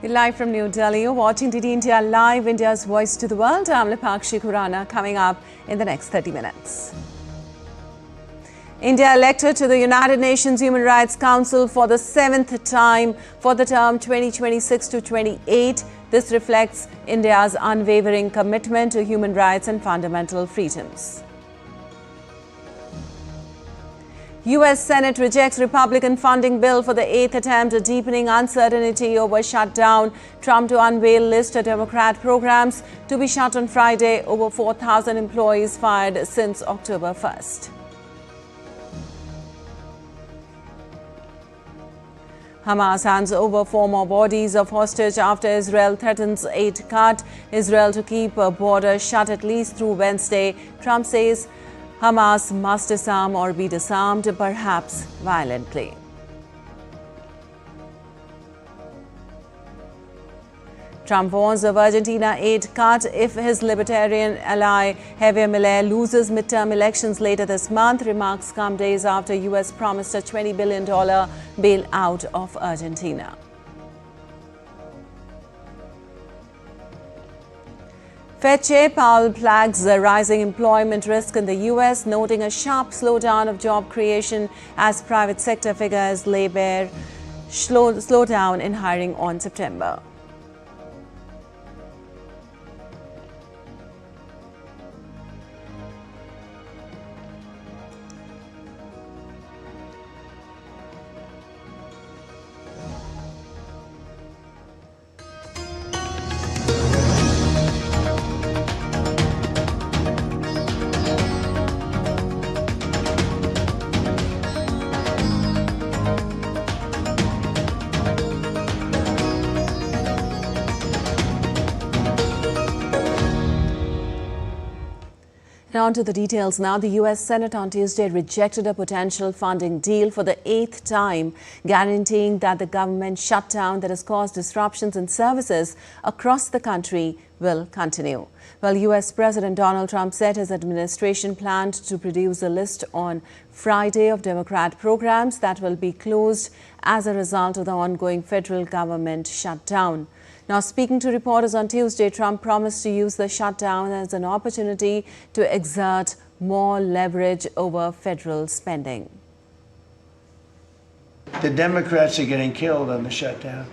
Live from New Delhi, you're watching DD India Live, India's voice to the world. I'm Lipakshi Khurana, coming up in the next 30 minutes. India elected to the United Nations Human Rights Council for the 7th time for the term 2026 to 28. This reflects India's unwavering commitment to human rights and fundamental freedoms. US Senate rejects Republican funding bill for the 8th attempt at deepening uncertainty over shutdown. Trump to unveil list of Democrat programs to be shut on Friday. Over 4,000 employees fired since October 1st. Hamas hands over 4 more bodies of hostage after Israel threatens aid cut. Israel to keep a border shut at least through Wednesday. Trump says Hamas must disarm or be disarmed, perhaps violently. Trump warns of Argentina aid cut if his libertarian ally Javier Milei loses midterm elections later this month. Remarks come days after US promised a $20 billion bailout of Argentina. Fed Chair Powell flags the rising employment risk in the US, noting a sharp slowdown of job creation as private sector figures lay bare slowdown in hiring on September. On to the details now. The US Senate on Tuesday rejected a potential funding deal for the 8th time, guaranteeing that the government shutdown that has caused disruptions in services across the country will continue. Well, US President Donald Trump said his administration planned to produce a list on Friday of Democrat programs that will be closed as a result of the ongoing federal government shutdown. Now, speaking to reporters on Tuesday, Trump promised to use the shutdown as an opportunity to exert more leverage over federal spending. The Democrats are getting killed on the shutdown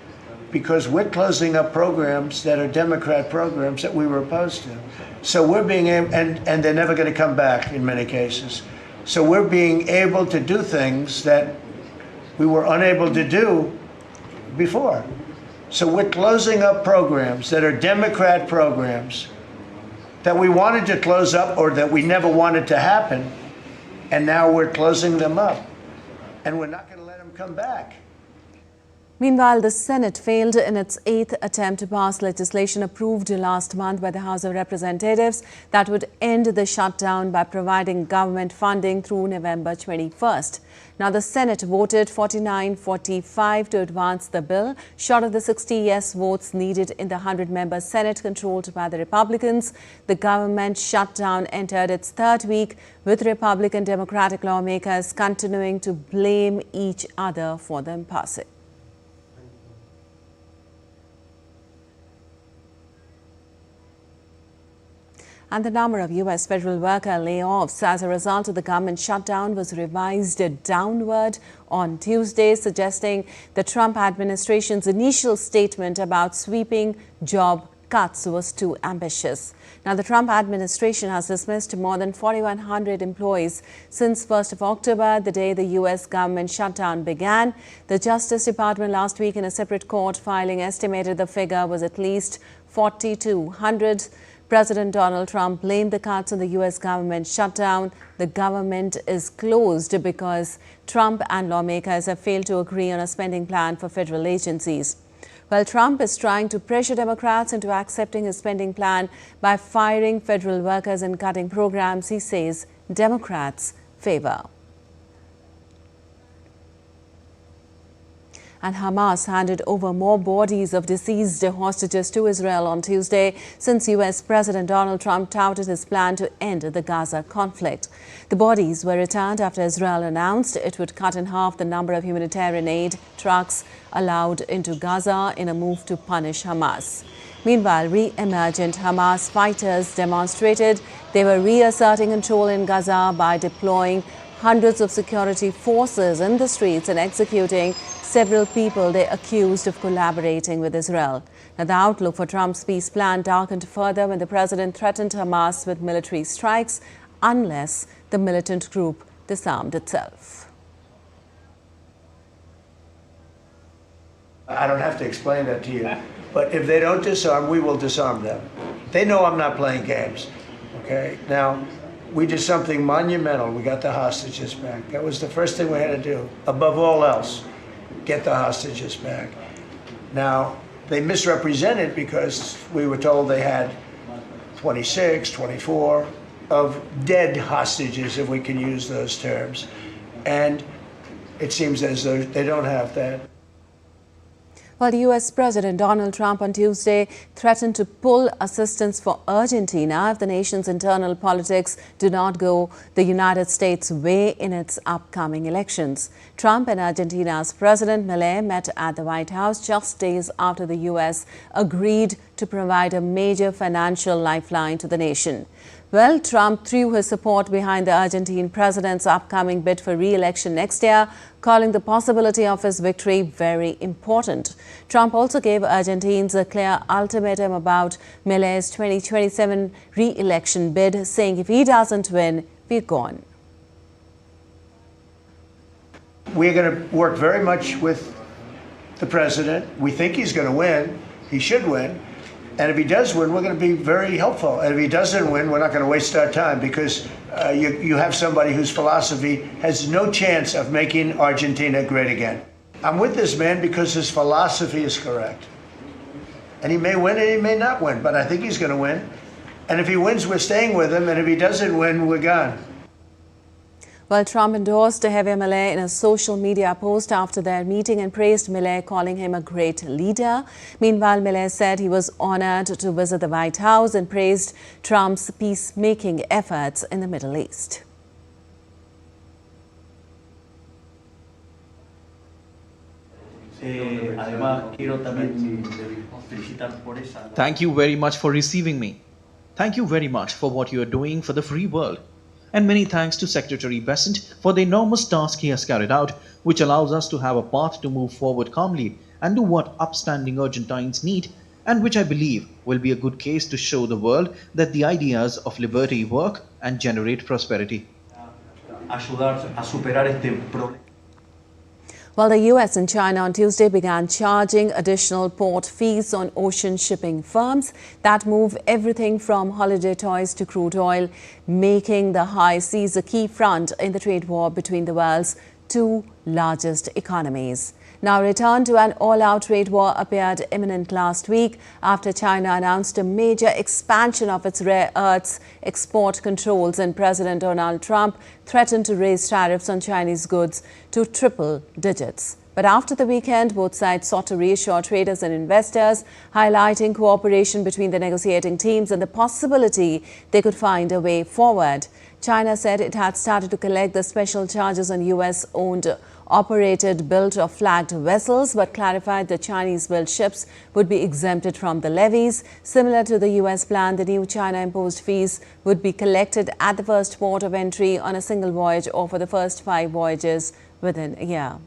because we're closing up programs that are Democrat programs that we were opposed to. So we're being able, and they're never going to come back in many cases. So we're being able to do things that we were unable to do before. So we're closing up programs that are Democrat programs that we wanted to close up or that we never wanted to happen, and now we're closing them up, and we're not going to let them come back. Meanwhile, the Senate failed in its 8th attempt to pass legislation approved last month by the House of Representatives that would end the shutdown by providing government funding through November 21st. Now, the Senate voted 49-45 to advance the bill, short of the 60 yes votes needed in the 100-member Senate controlled by the Republicans. The government shutdown entered its 3rd week, with Republican Democratic lawmakers continuing to blame each other for the impasse. And the number of U.S. federal worker layoffs as a result of the government shutdown was revised downward on Tuesday, suggesting the Trump administration's initial statement about sweeping job cuts was too ambitious. Now, the Trump administration has dismissed more than 4,100 employees since 1st of October, the day the U.S. government shutdown began. The Justice Department last week in a separate court filing estimated the figure was at least 4,200. President Donald Trump blamed the cuts on the U.S. government shutdown. The government is closed because Trump and lawmakers have failed to agree on a spending plan for federal agencies. Well, Trump is trying to pressure Democrats into accepting his spending plan by firing federal workers and cutting programs he says Democrats favor. And Hamas handed over more bodies of deceased hostages to Israel on Tuesday since US President Donald Trump touted his plan to end the Gaza conflict. The bodies were returned after Israel announced it would cut in half the number of humanitarian aid trucks allowed into Gaza in a move to punish Hamas. Meanwhile, re-emergent Hamas fighters demonstrated they were reasserting control in Gaza by deploying hundreds of security forces in the streets and executing several people they accused of collaborating with Israel. Now, the outlook for Trump's peace plan darkened further when the president threatened Hamas with military strikes unless the militant group disarmed itself. I don't have to explain that to you, but if they don't disarm, we will disarm them. They know I'm not playing games, okay? Now, we did something monumental. We got the hostages back. That was the first thing we had to do, above all else. Get the hostages back. Now, they misrepresented because we were told they had 26, 24 of dead hostages, if we can use those terms. And it seems as though they don't have that. Well, US President Donald Trump on Tuesday threatened to pull assistance for Argentina if the nation's internal politics do not go the United States' way in its upcoming elections. Trump and Argentina's President Milei met at the White House just days after the US agreed to provide a major financial lifeline to the nation. Well, Trump threw his support behind the Argentine president's upcoming bid for re-election next year, calling the possibility of his victory very important. Trump also gave Argentines a clear ultimatum about Milei's 2027 re-election bid, saying if he doesn't win, we're gone. We're going to work very much with the president. We think he's going to win. He should win. And if he does win, we're going to be very helpful. And if he doesn't win, we're not going to waste our time because you have somebody whose philosophy has no chance of making Argentina great again. I'm with this man because his philosophy is correct. And he may win and he may not win, but I think he's going to win. And if he wins, we're staying with him. And if he doesn't win, we're gone. Well, Trump endorsed Javier Milei in a social media post after their meeting and praised Milei, calling him a great leader. Meanwhile, Milei said he was honored to visit the White House and praised Trump's peacemaking efforts in the Middle East. Thank you very much for receiving me. Thank you very much for what you are doing for the free world. And many thanks to Secretary Bessent for the enormous task he has carried out, which allows us to have a path to move forward calmly and do what upstanding Argentines need, and which I believe will be a good case to show the world that the ideas of liberty work and generate prosperity. Well, the US and China on Tuesday began charging additional port fees on ocean shipping firms that move everything from holiday toys to crude oil, making the high seas a key front in the trade war between the world's two largest economies. Now, a return to an all-out trade war appeared imminent last week after China announced a major expansion of its rare earths export controls, and President Donald Trump threatened to raise tariffs on Chinese goods to triple digits. But after the weekend, both sides sought to reassure traders and investors, highlighting cooperation between the negotiating teams and the possibility they could find a way forward. China said it had started to collect the special charges on US-owned operated built or flagged vessels, but clarified the Chinese-built ships would be exempted from the levies. Similar to the US plan, the new China-imposed fees would be collected at the first port of entry on a single voyage or for the first 5 voyages within a year.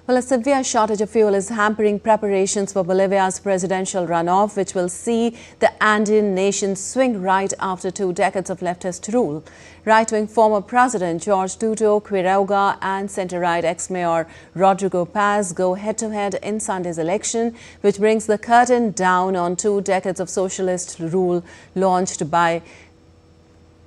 Well, a severe shortage of fuel is hampering preparations for Bolivia's presidential runoff, which will see the Andean nation swing right after 2 decades of leftist rule. Right-wing former President Jorge Tuto Quiroga and center-right ex-mayor Rodrigo Paz go head-to-head in Sunday's election, which brings the curtain down on 2 decades of socialist rule launched by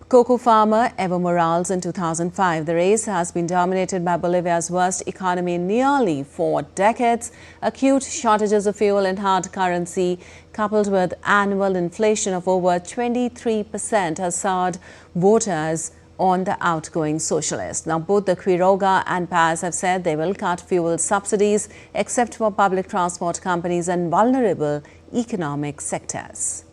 cocoa farmer Evo Morales in 2005. The race has been dominated by Bolivia's worst economy in nearly 4 decades. Acute shortages of fuel and hard currency, coupled with annual inflation of over 23%, has soured voters on the outgoing socialists. Now, both the Quiroga and PAS have said they will cut fuel subsidies except for public transport companies and vulnerable economic sectors.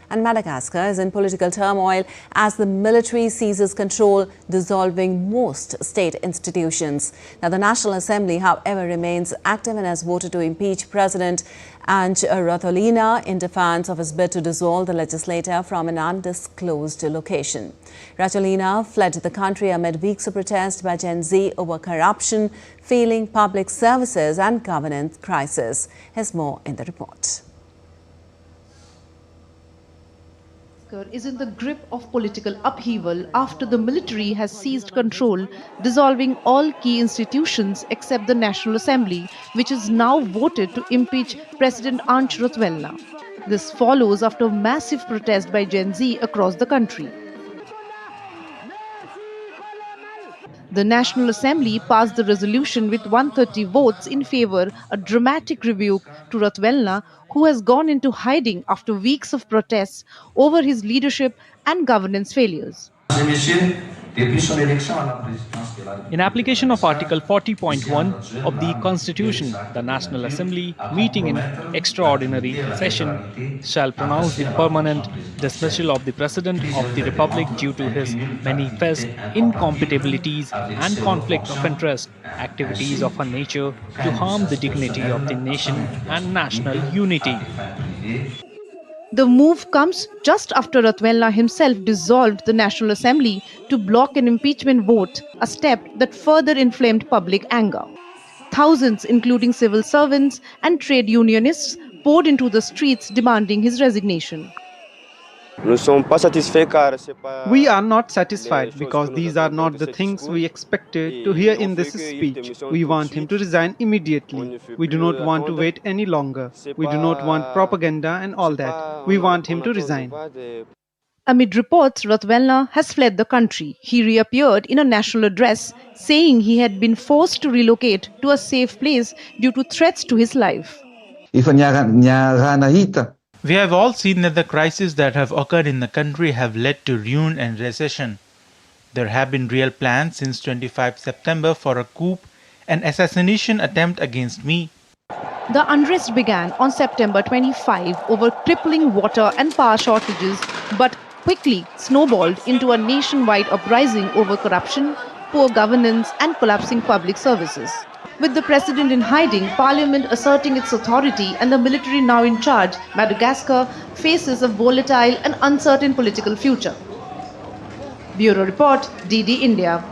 And Madagascar is in political turmoil as the military seizes control, dissolving most state institutions. Now, the National Assembly, however, remains active and has voted to impeach President Rajoelina in defiance of his bid to dissolve the legislature from an undisclosed location. Rajoelina fled the country amid weeks of protest by Gen Z over corruption, failing public services and governance crisis. Here's more in the report. Is in the grip of political upheaval after the military has seized control, dissolving all key institutions except the National Assembly, which is now voted to impeach President Rajoelina. This follows after massive protest by Gen Z across the country. The National Assembly passed the resolution with 130 votes in favor, a dramatic rebuke to Rajoelina, who has gone into hiding after weeks of protests over his leadership and governance failures. In application of Article 40.1 of the Constitution, the National Assembly, meeting in extraordinary session, shall pronounce the permanent dismissal of the President of the Republic due to his manifest incompatibilities and conflict of interest, activities of a nature to harm the dignity of the nation and national unity. The move comes just after Rajoelina himself dissolved the National Assembly to block an impeachment vote, a step that further inflamed public anger. Thousands, including civil servants and trade unionists, poured into the streets demanding his resignation. We are not satisfied because these are not the things we expected to hear in this speech. We want him to resign immediately. We do not want to wait any longer. We do not want propaganda and all that. We want him to resign. Amid reports, Rajoelina has fled the country. He reappeared in a national address saying he had been forced to relocate to a safe place due to threats to his life. We have all seen that the crises that have occurred in the country have led to ruin and recession. There have been real plans since 25 September for a coup and assassination attempt against me. The unrest began on September 25 over crippling water and power shortages, but quickly snowballed into a nationwide uprising over corruption, poor governance and collapsing public services. With the president in hiding, parliament asserting its authority and the military now in charge, Madagascar faces a volatile and uncertain political future. Bureau Report, DD India.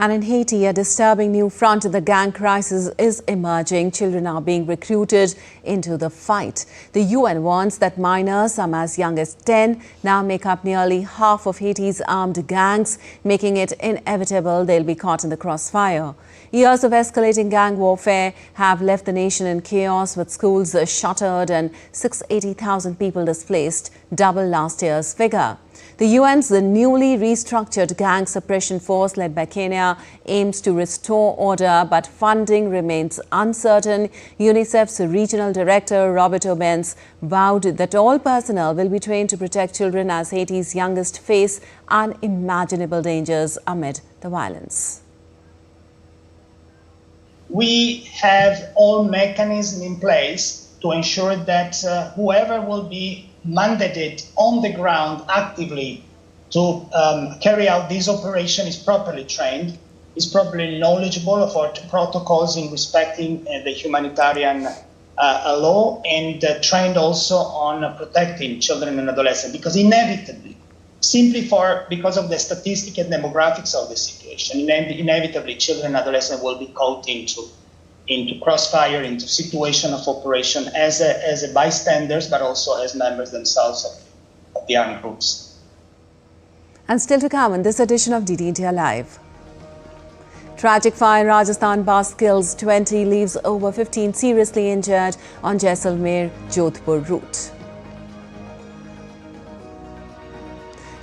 And in Haiti, a disturbing new front in the gang crisis is emerging. Children are being recruited into the fight. The UN warns that minors, some as young as 10, now make up nearly half of Haiti's armed gangs, making it inevitable they'll be caught in the crossfire. Years of escalating gang warfare have left the nation in chaos, with schools shuttered and 680,000 people displaced, double last year's figure. The UN's newly restructured gang suppression force led by Kenya aims to restore order, but funding remains uncertain. UNICEF's regional director, Roberto Benz, vowed that all personnel will be trained to protect children as Haiti's youngest face unimaginable dangers amid the violence. We have all mechanisms in place to ensure that whoever will be mandated on the ground actively to carry out this operation is properly trained, is properly knowledgeable of our protocols in respecting the humanitarian law, and trained also on protecting children and adolescents, because inevitably, because of the statistics and demographics of the situation, inevitably children and adolescents will be caught into crossfire, into situation of operation as a bystanders, but also as members themselves of the armed groups. And still to come in this edition of DD India Live. Tragic fire in Rajasthan bus kills 20, leaves over 15 seriously injured on Jaisalmer-Jodhpur route.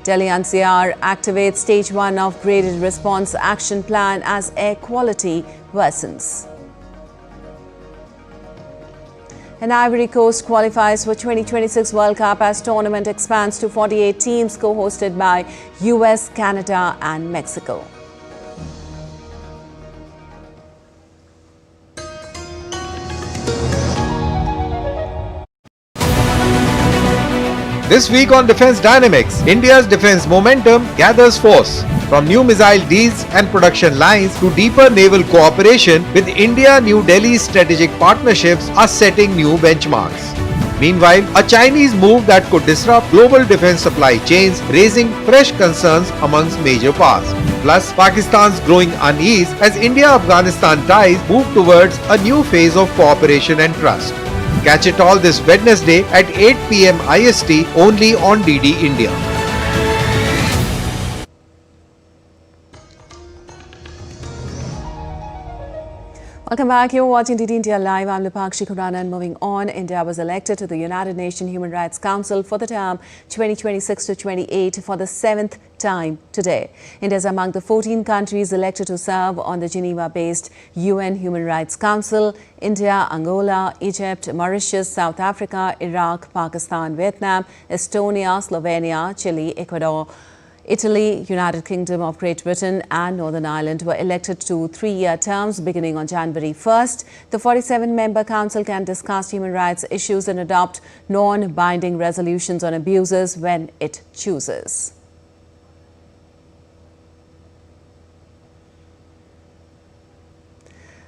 Delhi NCR activates stage 1 of graded response action plan as air quality worsens. And Ivory Coast qualifies for 2026 World Cup as tournament expands to 48 teams co-hosted by US, Canada and Mexico. This week on Defence Dynamics, India's defence momentum gathers force. From new missile deals and production lines to deeper naval cooperation with India, New Delhi's strategic partnerships are setting new benchmarks. Meanwhile, a Chinese move that could disrupt global defence supply chains, raising fresh concerns amongst major powers. Plus, Pakistan's growing unease as India-Afghanistan ties move towards a new phase of cooperation and trust. Catch it all this Wednesday at 8 p.m. IST only on DD India. Welcome back. You're watching DD India Live. I'm Lipakshi Khurana, and moving on, India was elected to the United Nations Human Rights Council for the term 2026 to 28 for the 7th time today. India is among the 14 countries elected to serve on the Geneva-based UN Human Rights Council. India, Angola, Egypt, Mauritius, South Africa, Iraq, Pakistan, Vietnam, Estonia, Slovenia, Chile, Ecuador, Italy, United Kingdom of Great Britain and Northern Ireland were elected to 3-year terms beginning on January 1st. The 47-member council can discuss human rights issues and adopt non-binding resolutions on abuses when it chooses.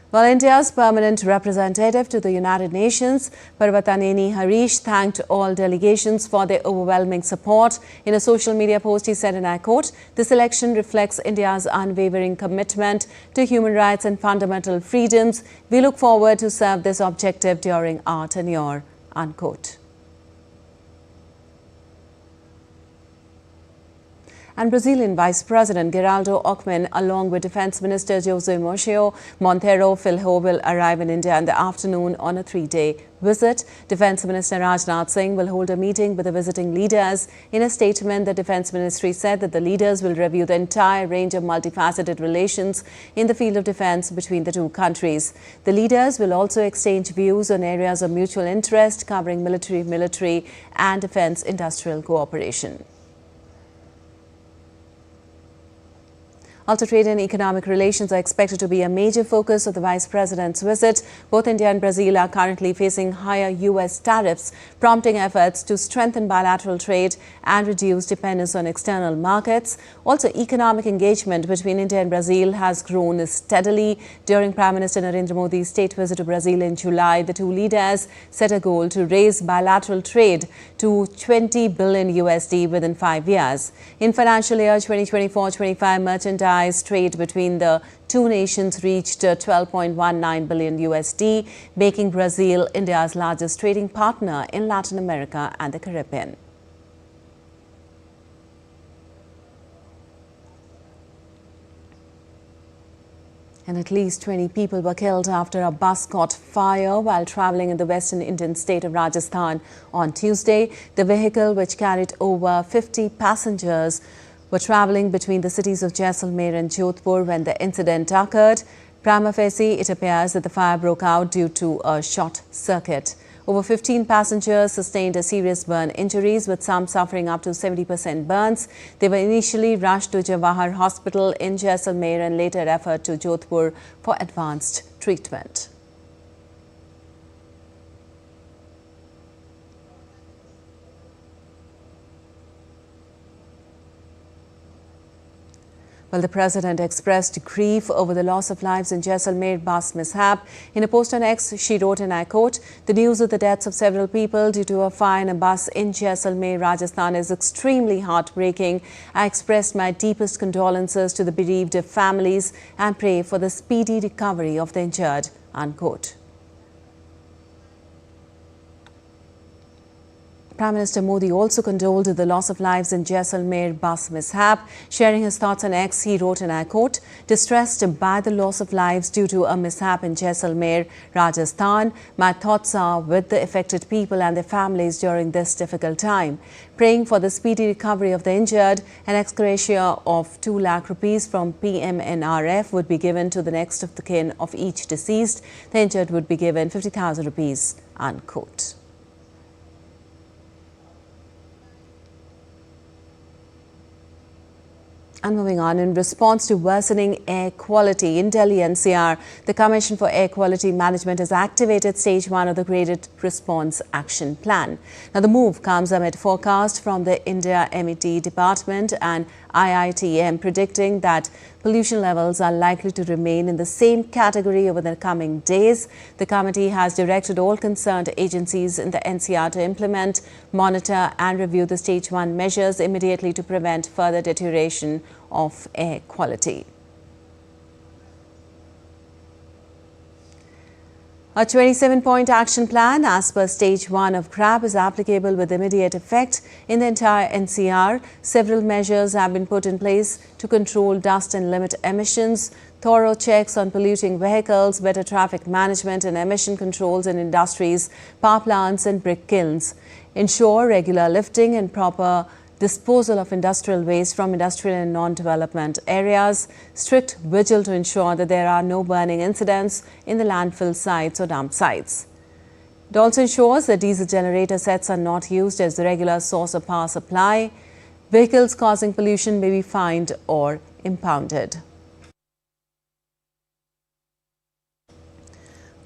Well, India's permanent representative to the United Nations, Parvataneni Harish, thanked all delegations for their overwhelming support. In a social media post, he said, and I quote, "This election reflects India's unwavering commitment to human rights and fundamental freedoms. We look forward to serve this objective during our tenure," unquote. And Brazilian Vice President Geraldo Alckmin, along with Defence Minister Jose Mochio Monteiro Filho, will arrive in India in the afternoon on a 3-day visit. Defence Minister Rajnath Singh will hold a meeting with the visiting leaders. In a statement, the Defence Ministry said that the leaders will review the entire range of multifaceted relations in the field of defence between the two countries. The leaders will also exchange views on areas of mutual interest covering military and defence industrial cooperation. Also, trade and economic relations are expected to be a major focus of the Vice President's visit. Both India and Brazil are currently facing higher US tariffs, prompting efforts to strengthen bilateral trade and reduce dependence on external markets. Also, economic engagement between India and Brazil has grown steadily. During Prime Minister Narendra Modi's state visit to Brazil in July, the two leaders set a goal to raise bilateral trade to $20 billion USD within 5 years. In financial year 2024-25, merchandise trade between the two nations reached 12.19 billion USD, making Brazil India's largest trading partner in Latin America and the Caribbean. And at least 20 people were killed after a bus caught fire while traveling in the western Indian state of Rajasthan on Tuesday. The vehicle, which carried over 50 passengers, were traveling between the cities of Jaisalmer and Jodhpur when the incident occurred. Prima facie, it appears that the fire broke out due to a short circuit. Over 15 passengers sustained a serious burn injuries, with some suffering up to 70% burns. They were initially rushed to Jawahar Hospital in Jaisalmer and later referred to Jodhpur for advanced treatment. Well, the president expressed grief over the loss of lives in Jaisalmer bus mishap. In a post on X, she wrote, and I quote, "The news of the deaths of several people due to a fire in a bus in Jaisalmer, Rajasthan is extremely heartbreaking. I express my deepest condolences to the bereaved families and pray for the speedy recovery of the injured," unquote. Prime Minister Modi also condoled the loss of lives in Jaisalmer bus mishap. Sharing his thoughts on X, he wrote, and I quote, "Distressed by the loss of lives due to a mishap in Jaisalmer, Rajasthan, my thoughts are with the affected people and their families during this difficult time. Praying for the speedy recovery of the injured, an ex gratia of 2 lakh rupees from PMNRF would be given to the next of the kin of each deceased. The injured would be given 50,000 rupees, unquote. And moving on, in response to worsening air quality in Delhi NCR, the Commission for Air Quality Management has activated Stage 1 of the Graded Response Action Plan. Now, the move comes amid forecast from the India MET Department and IITM predicting that pollution levels are likely to remain in the same category over the coming days. The committee has directed all concerned agencies in the NCR to implement, monitor and review the Stage 1 measures immediately to prevent further deterioration of air quality. A 27-point action plan as per Stage 1 of GRAP is applicable with immediate effect in the entire NCR. Several measures have been put in place to control dust and limit emissions. Thorough checks on polluting vehicles, better traffic management and emission controls in industries, power plants and brick kilns. Ensure regular lifting and proper disposal of industrial waste from industrial and non-development areas, strict vigil to ensure that there are no burning incidents in the landfill sites or dump sites. It also ensures that diesel generator sets are not used as the regular source of power supply. Vehicles causing pollution may be fined or impounded.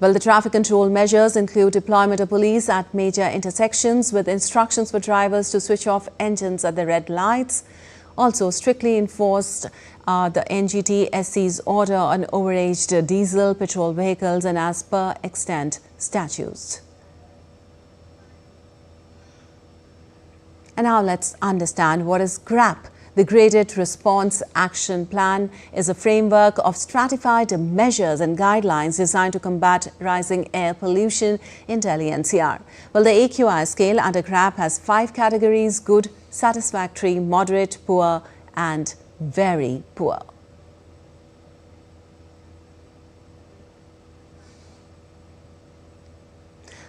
Well, the traffic control measures include deployment of police at major intersections with instructions for drivers to switch off engines at the red lights. Also, strictly enforced the NGTSC's order on overaged diesel, petrol vehicles and as per extant statutes. And now let's understand what is GRAP. The Graded Response Action Plan is a framework of stratified measures and guidelines designed to combat rising air pollution in Delhi NCR. Well, the AQI scale under GRAP has 5 categories: good, satisfactory, moderate, poor and very poor.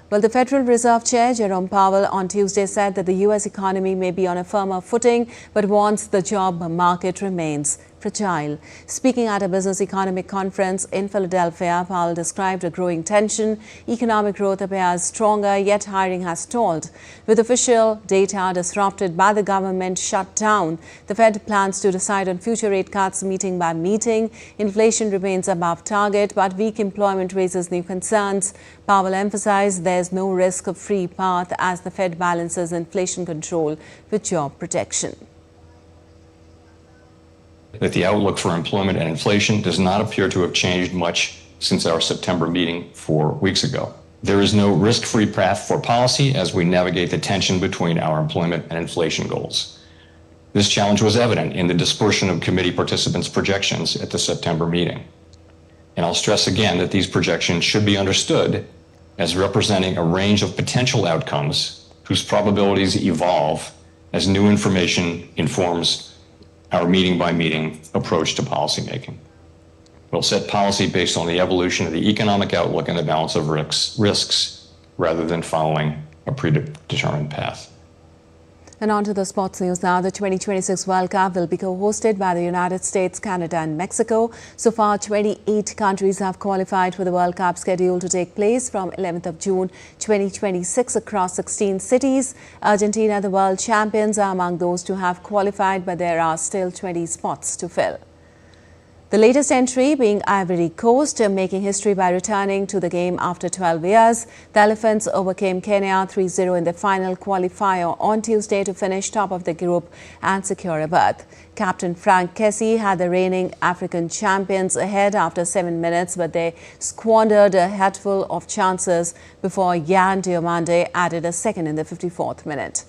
Well, the Federal Reserve Chair, Jerome Powell, on Tuesday said that the U.S. economy may be on a firmer footing, but warns the job market remains fragile. Speaking at a business economic conference in Philadelphia, Powell described a growing tension. Economic growth appears stronger, yet hiring has stalled. With official data disrupted by the government shutdown, the Fed plans to decide on future rate cuts meeting by meeting. Inflation remains above target, but weak employment raises new concerns. Powell emphasized there's no risk of free path as the Fed balances inflation control with job protection. That the outlook for employment and inflation does not appear to have changed much since our September meeting 4 weeks ago. There is no risk-free path for policy as we navigate the tension between our employment and inflation goals. This challenge was evident in the dispersion of committee participants' projections at the September meeting. And I'll stress again that these projections should be understood as representing a range of potential outcomes whose probabilities evolve as new information informs our meeting-by-meeting approach to policymaking. We'll set policy based on the evolution of the economic outlook and the balance of risks rather than following a predetermined path. And on to the sports news now. The 2026 World Cup will be co-hosted by the United States, Canada and Mexico. So far, 28 countries have qualified for the World Cup scheduled to take place from 11th of June 2026 across 16 cities. Argentina, the world champions, are among those to have qualified, but there are still 20 spots to fill. The latest entry being Ivory Coast, making history by returning to the game after 12 years. The Elephants overcame Kenya 3-0 in the final qualifier on Tuesday to finish top of the group and secure a berth. Captain Frank Kessie had the reigning African champions ahead after 7 minutes, but they squandered a hatful of chances before Yan Diomande added a second in the 54th minute.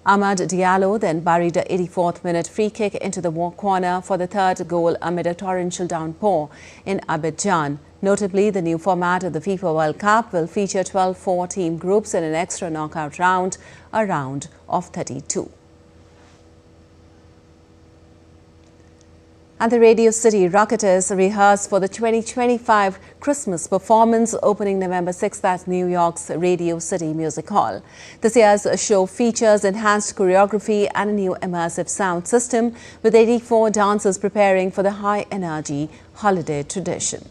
Ahmad Diallo then buried a 84th minute free kick into the corner for the third goal amid a torrential downpour in Abidjan. Notably, the new format of the FIFA World Cup will feature 12 four-team groups in an extra knockout round, a round of 32. And the Radio City Rocketeers rehearse for the 2025 Christmas performance opening November 6th at New York's Radio City Music Hall. This year's show features enhanced choreography and a new immersive sound system, with 84 dancers preparing for the high-energy holiday tradition.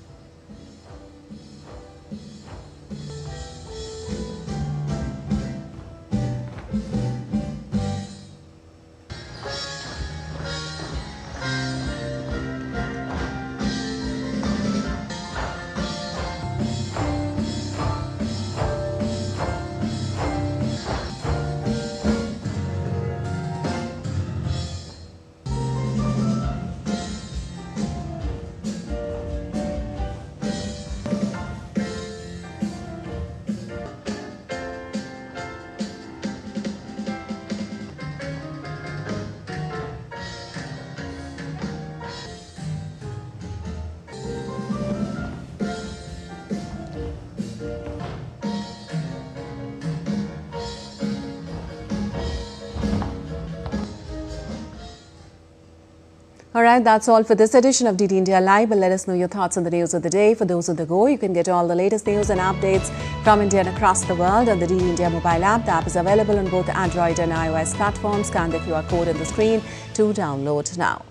All right, that's all for this edition of DD India Live. But let us know your thoughts on the news of the day. For those on the go, you can get all the latest news and updates from India and across the world on the DD India mobile app. The app is available on both Android and iOS platforms. Scan the QR code on the screen to download now.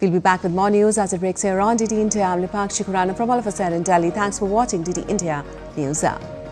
We'll be back with more news as it breaks here on DD India. I'm Lipakshi Khurana from all of us here in Delhi. Thanks for watching DD India News App.